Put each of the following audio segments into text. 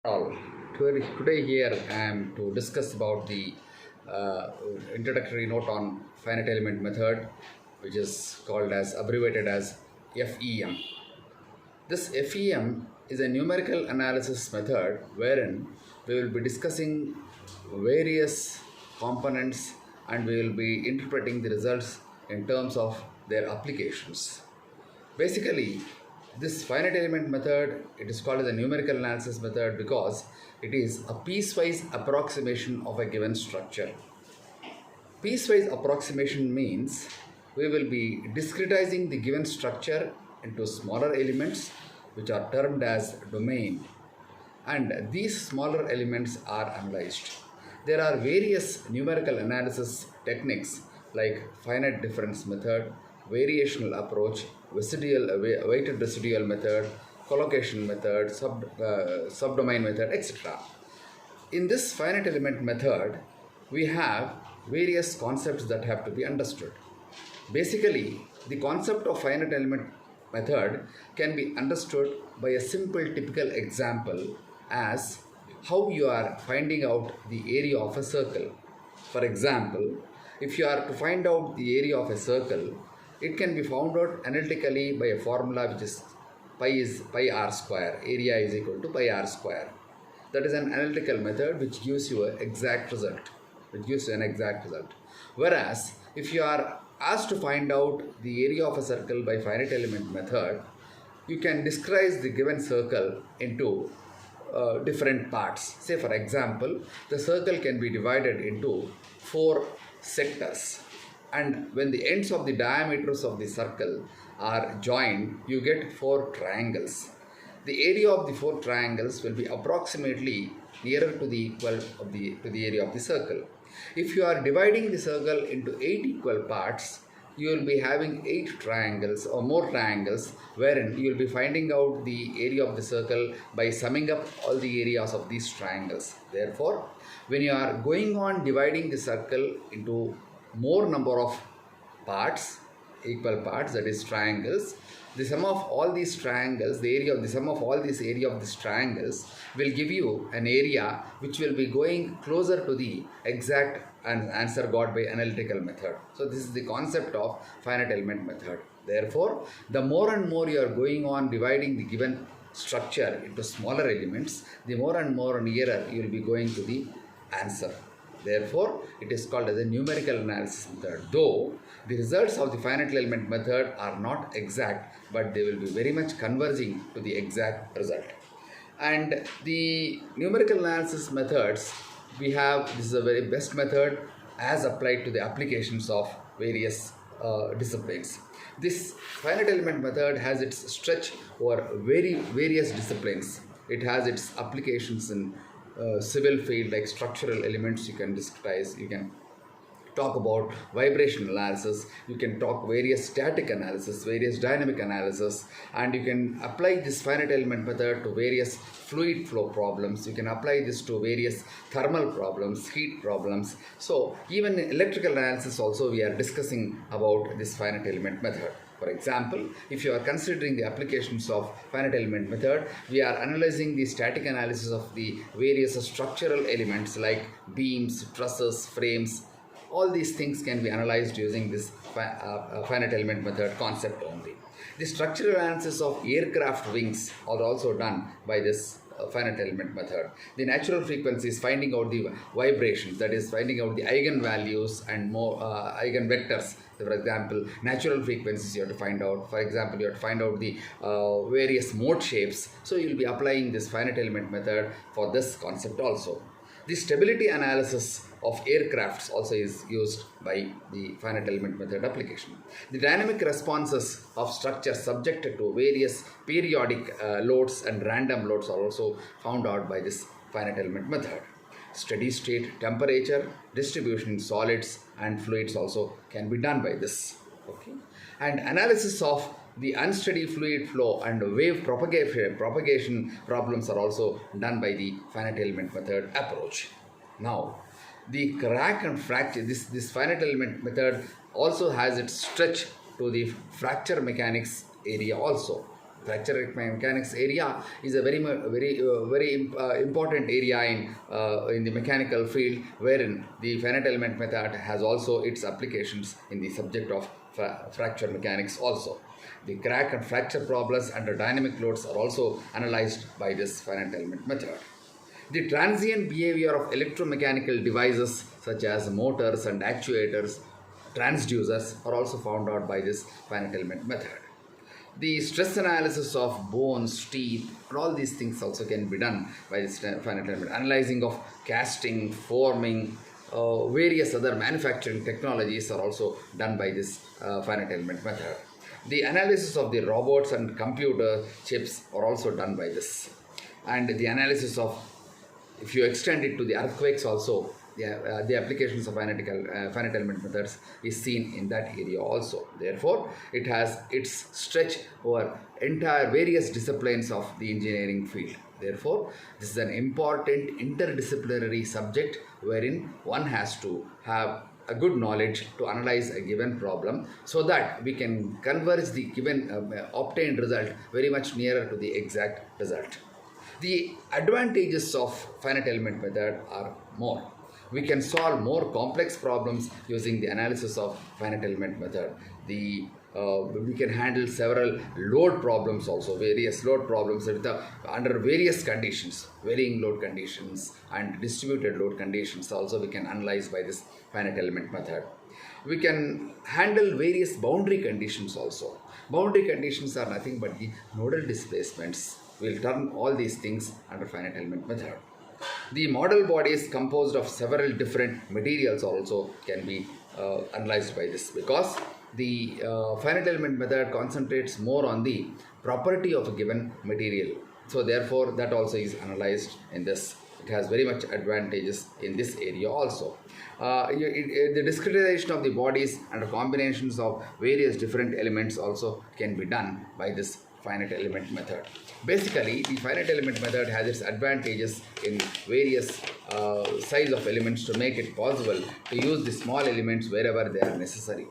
All. Today here I am to discuss about the uh, introductory note on finite element method, which is called as abbreviated as FEM. This FEM is a numerical analysis method wherein we will be discussing various components and we will be interpreting the results in terms of their applications. Basically, this finite element method, it is called as a numerical analysis method because it is a piecewise approximation of a given structure. Piecewise approximation means we will be discretizing the given structure into smaller elements which are termed as domain, and these smaller elements are analyzed. There are various numerical analysis techniques like finite difference method, variational approach, weighted residual method, collocation method, subdomain method, etc. In this finite element method, we have various concepts that have to be understood. Basically, the concept of finite element method can be understood by a simple typical example as how you are finding out the area of a circle. For example, if you are to find out the area of a circle, it can be found out analytically by a formula which is pi r square. Area is equal to pi r square. That is an analytical method which gives you an exact result. Whereas, if you are asked to find out the area of a circle by finite element method, you can discrete the given circle into different parts. Say for example, the circle can be divided into 4 sectors, and when the ends of the diameters of the circle are joined, you get 4 triangles. The area of the 4 triangles will be approximately nearer to the equal of the area of the circle. If you are dividing the circle into 8 equal parts, you will be having 8 triangles or more triangles, wherein you will be finding out the area of the circle by summing up all the areas of these triangles. Therefore, when you are going on dividing the circle into more number of parts, equal parts, that is triangles, the sum of all these triangles, the sum of all this area of these triangles will give you an area which will be going closer to the exact answer got by analytical method. So this is the concept of finite element method. Therefore, the more and more you are going on dividing the given structure into smaller elements, the more and more nearer you will be going to the answer. Therefore, it is called as a numerical analysis method. Though the results of the finite element method are not exact, but they will be very much converging to the exact result. And the numerical analysis methods, we have, this is a very best method as applied to the applications of various disciplines. This finite element method has its stretch over various disciplines. It has its applications in civil field like structural elements. You can discretize, you can talk about vibration analysis, you can talk various static analysis, various dynamic analysis, and you can apply this finite element method to various fluid flow problems. You can apply this to various thermal problems, heat problems. So even in electrical analysis also we are discussing about this finite element method. For example, if you are considering the applications of finite element method, we are analyzing the static analysis of the various structural elements like beams, trusses, frames. All these things can be analyzed using this finite element method concept only. The structural analysis of aircraft wings are also done by this finite element method. The natural frequencies, finding out the vibrations, that is finding out the eigenvalues and more eigenvectors. So for example, natural frequencies you have to find out. For example, you have to find out the various mode shapes. So you will be applying this finite element method for this concept also. The stability analysis of aircrafts also is used by the finite element method application. The dynamic responses of structures subjected to various periodic loads and random loads are also found out by this finite element method. Steady state temperature, distribution in solids and fluids also can be done by this. Okay. And analysis of the unsteady fluid flow and wave propagation problems are also done by the finite element method approach. Now, the crack and fracture, this finite element method also has its stretch to the fracture mechanics area also. Fracture mechanics area is a very important area in the mechanical field, wherein the finite element method has also its applications in the subject of fracture mechanics also. The crack and fracture problems under dynamic loads are also analyzed by this finite element method. The transient behavior of electromechanical devices such as motors and actuators, transducers, are also found out by this finite element method. The stress analysis of bones, teeth, and all these things also can be done by this finite element. Analyzing of casting, forming, various other manufacturing technologies are also done by this finite element method. The analysis of the robots and computer chips are also done by this. And the analysis of, if you extend it to the earthquakes also, the applications of finite element methods is seen in that area also. Therefore, it has its stretch over entire various disciplines of the engineering field. Therefore, this is an important interdisciplinary subject wherein one has to have a good knowledge to analyze a given problem so that we can converge the given obtained result very much nearer to the exact result. The advantages of finite element method are more. We can solve more complex problems using the analysis of finite element method. We can handle several load problems also, various load problems under various conditions, varying load conditions and distributed load conditions also we can analyze by this finite element method. We can handle various boundary conditions also. Boundary conditions are nothing but the nodal displacements. We will turn all these things under finite element method. The model body is composed of several different materials also can be analyzed by this, because the finite element method concentrates more on the property of a given material. So therefore that also is analyzed in this. It has very much advantages in this area also. The discretization of the bodies and combinations of various different elements also can be done by this finite element method. Basically, the finite element method has its advantages in various size of elements to make it possible to use the small elements wherever they are necessary.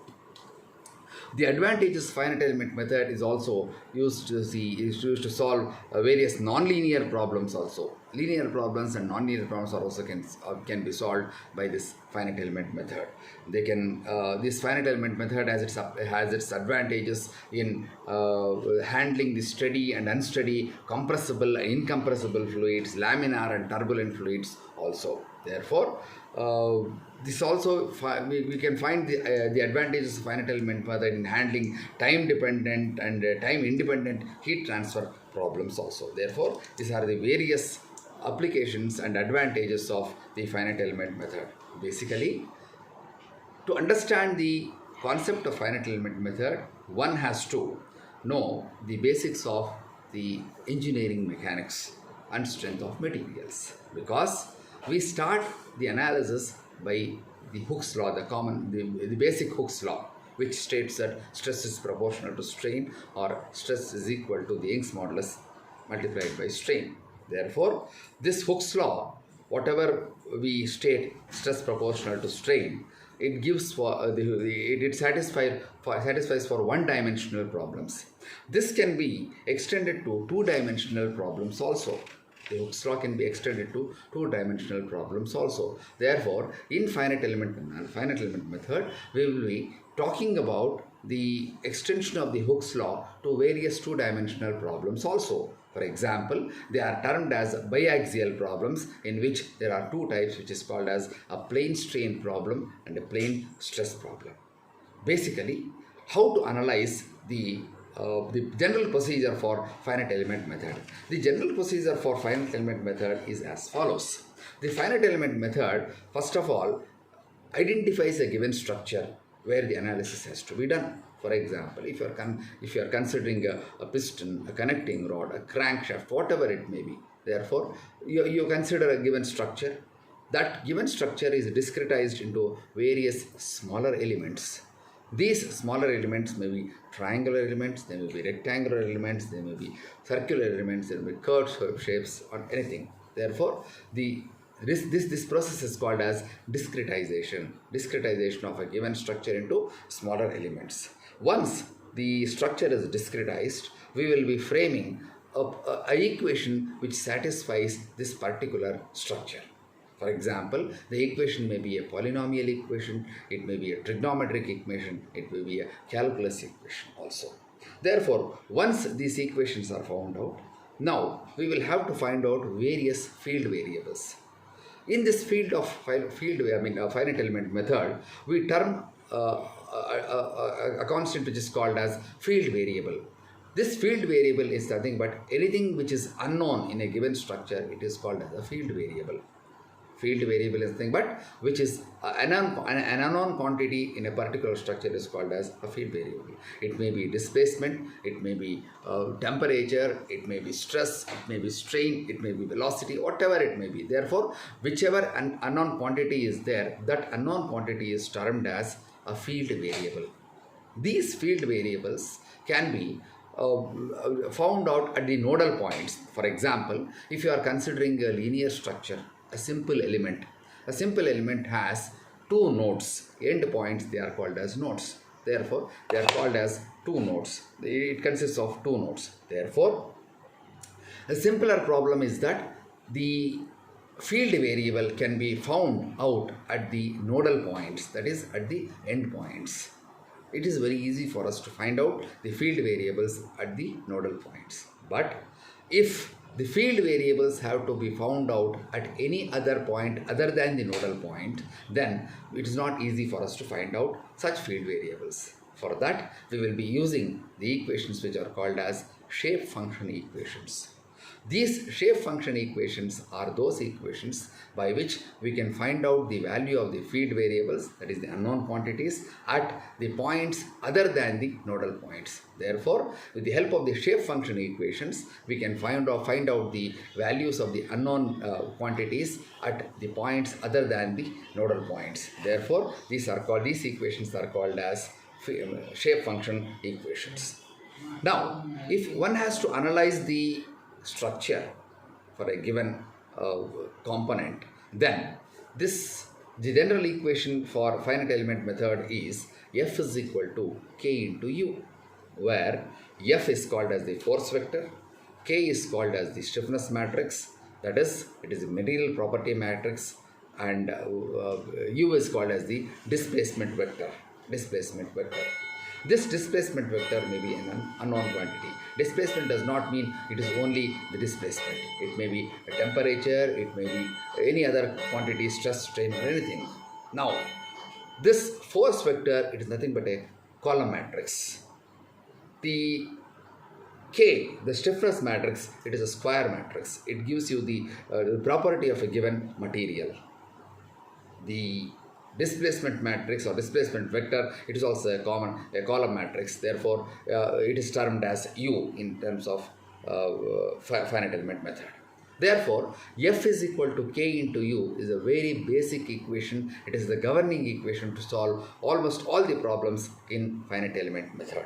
The advantages finite element method is also used to solve various nonlinear problems also. Linear problems and nonlinear problems are also can be solved by this finite element method. They can this finite element method has its advantages in handling the steady and unsteady, compressible and incompressible fluids, laminar and turbulent fluids also. Therefore, this also we can find the advantages of finite element method in handling time dependent and time independent heat transfer problems also. Therefore, these are the various applications and advantages of the finite element method. Basically, to understand the concept of finite element method, one has to know the basics of the engineering mechanics and strength of materials, because we start the analysis by the Hooke's law, the basic Hooke's law, which states that stress is proportional to strain, or stress is equal to the Young's modulus multiplied by strain. Therefore, this Hooke's law, whatever we state stress proportional to strain, it gives for it satisfies for one-dimensional problems. This can be extended to two-dimensional problems also. The Hooke's law can be extended to two-dimensional problems also. Therefore, in finite element method, we will be talking about the extension of the Hooke's law to various two-dimensional problems also. For example, they are termed as biaxial problems, in which there are two types, which is called as a plane strain problem and a plane stress problem. Basically, how to analyze the general procedure for finite element method. The general procedure for finite element method is as follows. The finite element method, first of all, identifies a given structure where the analysis has to be done. For example, if you are considering a piston, a connecting rod, a crankshaft, whatever it may be, therefore you consider a given structure. That given structure is discretized into various smaller elements. These smaller elements may be triangular elements, they may be rectangular elements, they may be circular elements, they may be curved shapes, or anything. Therefore, this process is called as discretization of a given structure into smaller elements. Once the structure is discretized, we will be framing a equation which satisfies this particular structure. For example, the equation may be a polynomial equation, it may be a trigonometric equation, it may be a calculus equation also. Therefore, once these equations are found out, now we will have to find out various field variables. In this finite element method, we term a constant which is called as field variable. This field variable is nothing but anything which is unknown in a given structure, it is called as a field variable. Field variable is nothing but which is an unknown quantity in a particular structure is called as a field variable. It may be displacement, it may be temperature, it may be stress, it may be strain, it may be velocity, whatever it may be. Therefore, whichever an unknown quantity is there, that unknown quantity is termed as a field variable. These field variables can be found out at the nodal points. For example, if you are considering a linear structure, a simple element has two nodes, end points, they are called as nodes. Therefore, they are called as two nodes. It consists of two nodes. Therefore, a simpler problem is that the field variable can be found out at the nodal points, that is at the end points. It is very easy for us to find out the field variables at the nodal points. But if the field variables have to be found out at any other point other than the nodal point, then it is not easy for us to find out such field variables. For that, we will be using the equations which are called as shape function equations. These shape function equations are those equations by which we can find out the value of the field variables, that is the unknown quantities, at the points other than the nodal points. Therefore, with the help of the shape function equations, we can find out the values of the unknown quantities at the points other than the nodal points. Therefore, these equations are called as shape function equations. Now, if one has to analyze the structure for a given component, then the general equation for finite element method is F is equal to K into U, where F is called as the force vector, K is called as the stiffness matrix, that is, it is a material property matrix, and U is called as the displacement vector. This displacement vector may be an unknown quantity. Displacement does not mean it is only the displacement. It may be a temperature, it may be any other quantity, stress, strain, or anything. Now, this force vector, it is nothing but a column matrix. The K, the stiffness matrix, it is a square matrix. It gives you the property of a given material. The displacement matrix or displacement vector, it is also a column matrix. Therefore, it is termed as U in terms of finite element method. Therefore, F is equal to K into U is a very basic equation. It is the governing equation to solve almost all the problems in finite element method.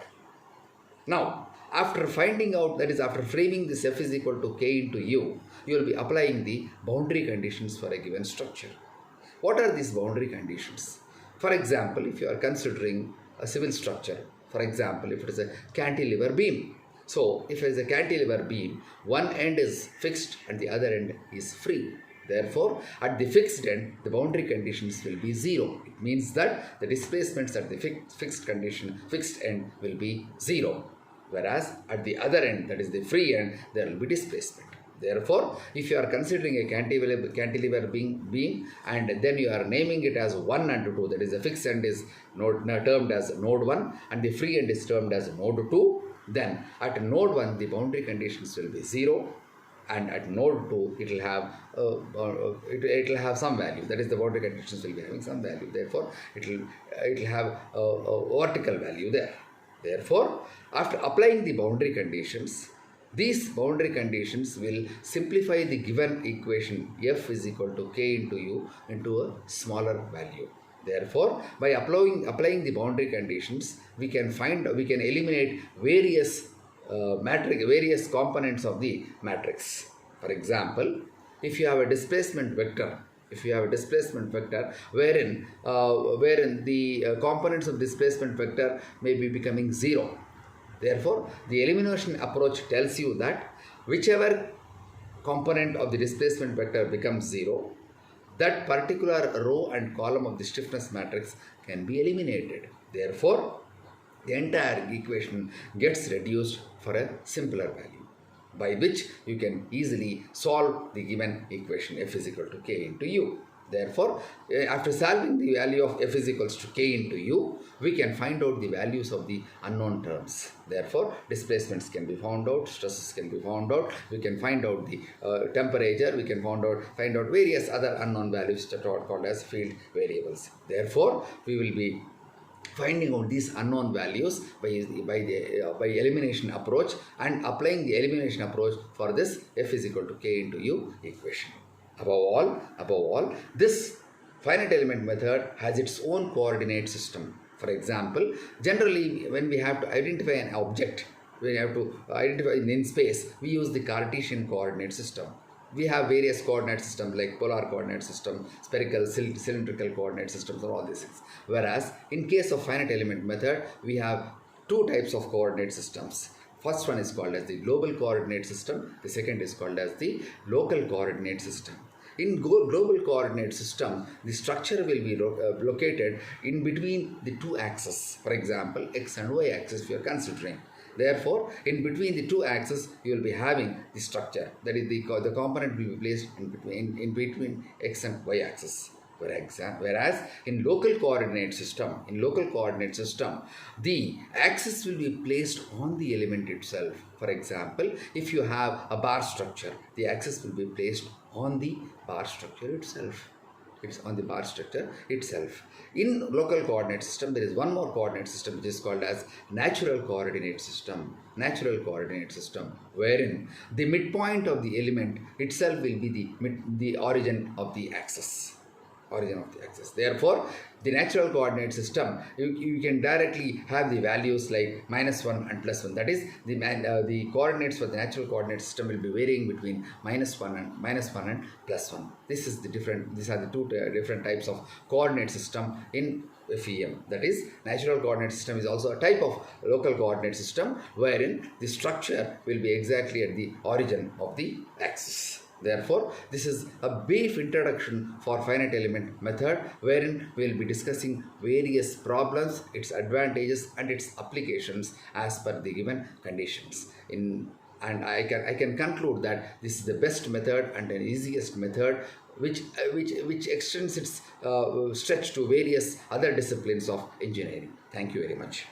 Now, after finding out, that is after framing this F is equal to K into U, you will be applying the boundary conditions for a given structure. What are these boundary conditions? For example, if you are considering a civil structure, for example, if it is a cantilever beam. So, if it is a cantilever beam, one end is fixed and the other end is free. Therefore, at the fixed end, the boundary conditions will be 0. It means that the displacements at the fixed end will be 0. Whereas at the other end, that is the free end, there will be displacement. Therefore, if you are considering a cantilever beam and then you are naming it as 1 and 2, that is the fixed end is termed as node 1 and the free end is termed as node 2, then at node 1 the boundary conditions will be 0 and at node 2 it will have some value, that is the boundary conditions will be having some value. Therefore, it will have a vertical value there. Therefore, after applying the boundary conditions, these boundary conditions will simplify the given equation F is equal to K into U into a smaller value. Therefore, by applying the boundary conditions, we can eliminate various components of the matrix. For example, if you have a displacement vector, wherein the components of displacement vector may be becoming 0. Therefore, the elimination approach tells you that whichever component of the displacement vector becomes 0, that particular row and column of the stiffness matrix can be eliminated. Therefore, the entire equation gets reduced for a simpler value, by which you can easily solve the given equation F is equal to K into U. Therefore, after solving the value of F is equals to K into U, we can find out the values of the unknown terms. Therefore, displacements can be found out, stresses can be found out, we can find out the temperature, we can find out various other unknown values that are called as field variables. Therefore, we will be finding out these unknown values by elimination approach and applying the elimination approach for this F is equal to K into U equation. Above all, this finite element method has its own coordinate system. For example, generally when we have to identify an object, we have to identify in space, we use the Cartesian coordinate system. We have various coordinate systems like polar coordinate system, spherical, cylindrical coordinate systems, and all these things. Whereas in case of finite element method, we have two types of coordinate systems. First one is called as the global coordinate system. The second is called as the local coordinate system. In global coordinate system, the structure will be located in between the two axes. For example, x and y axis we are considering. Therefore, in between the two axes, you will be having the structure. That is, the component will be placed in between x and y axis. Whereas in local coordinate system, the axis will be placed on the element itself. For example, if you have a bar structure, the axis will be placed on the bar structure itself. It's on the bar structure itself. In local coordinate system, there is one more coordinate system which is called as natural coordinate system. Wherein the midpoint of the element itself will be the origin of the axis. Therefore, the natural coordinate system, you can directly have the values like -1 and +1. That is, the coordinates for the natural coordinate system will be varying between -1 and +1. These are the two different types of coordinate system in FEM. That is, natural coordinate system is also a type of local coordinate system wherein the structure will be exactly at the origin of the axis. Therefore, this is a brief introduction for finite element method wherein we will be discussing various problems, its advantages and its applications as per the given conditions. And I can conclude that this is the best method and the easiest method which extends its stretch to various other disciplines of engineering. Thank you very much.